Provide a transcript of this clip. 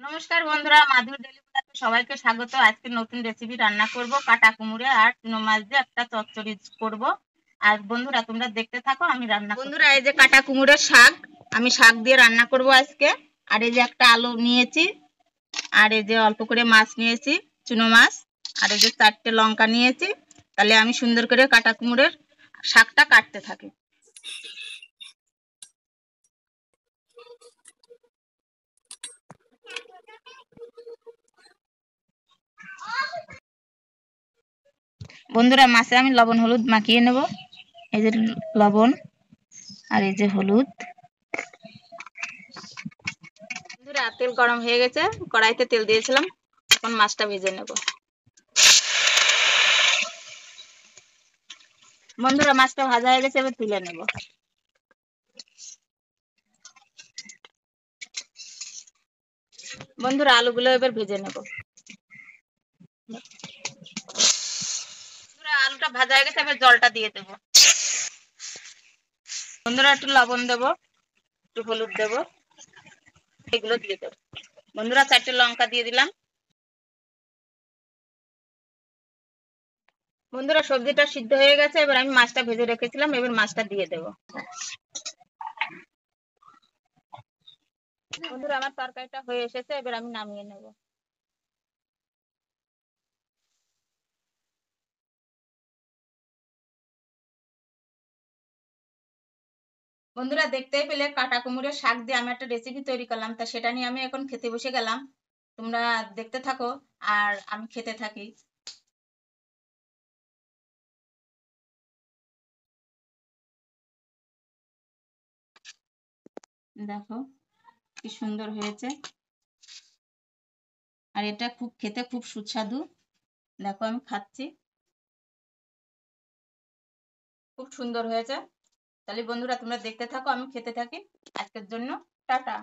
নমস্কার বন্ধুরা, মাধুর ডেলি ব্লগে সবাইকে স্বাগত। আজকে নতুন রেসিপি রান্না করব, কাটা কুমড়ে আর চুনো মাছ দিয়ে একটা চচ্চড়ি করব। আর বন্ধুরা তোমরা দেখতে থাকো, আমি রান্না বন্ধুরা এই যে কাটা কুমড়োর শাক, আমি শাক দিয়ে রান্না করব আজকে। আর এই যে একটা আলু নিয়েছি, আর এই যে অল্প করে মাছ নিয়েছি, চুনো মাছ। আর এই যে 4টে লঙ্কা নিয়েছি। তাহলে আমি সুন্দর করে কাটা কুমড়োর শাকটা কাটতে থাকি। বন্ধুরা মাছে আমি লবণ হলুদ মাখিয়ে নেব। এই যে লবণ আর এই যে হলুদ। বন্ধুরা তেল গরম হয়ে গেছে, কড়াইতে তেল দিয়েছিলাম, এখন মাছটা ভেজে নেব। বন্ধুরা মাছটা ভাজা হয়ে গেছে, এবার তুলে নেব। বন্ধুরা আলুগুলো এবার ভেজে নেব। বন্ধুরা আলুটা ভাজা হয়ে গেছে, এবার জলটা দিয়ে দেবো। বন্ধুরা একটু লবণ দেবো, একটু হলুদ দেবো, এগুলো দিয়ে দেবো। বন্ধুরা 4টে লঙ্কা দিয়ে দিলাম। বন্ধুরা সবজিটা সিদ্ধ হয়ে গেছে, এবার আমি মাছটা ভেজে রেখেছিলাম, এবার মাছটা দিয়ে দেবো। বন্ধুরা আমার তরকারিটা হয়ে এসেছে, এবার আমি নামিয়ে নেব। বন্ধুরা দেখতেই পেলে কাটা কুমড়োর শাক দিয়ে আমি একটা রেসিপি তৈরি করলাম, তা সেটা নিয়ে আমি এখন খেতে বসে গেলাম। তোমরা দেখতে থাকো আর আমি খেতে থাকি। দেখো কি সুন্দর হয়েছে, আর এটা খুব খেতে খুব সুস্বাদু। দেখো আমি খাচ্ছি, খুব সুন্দর হয়েছে। তাহলে বন্ধুরা তোমরা দেখতে থাকো, আমি খেতে থাকি। আজকের জন্য টাটা।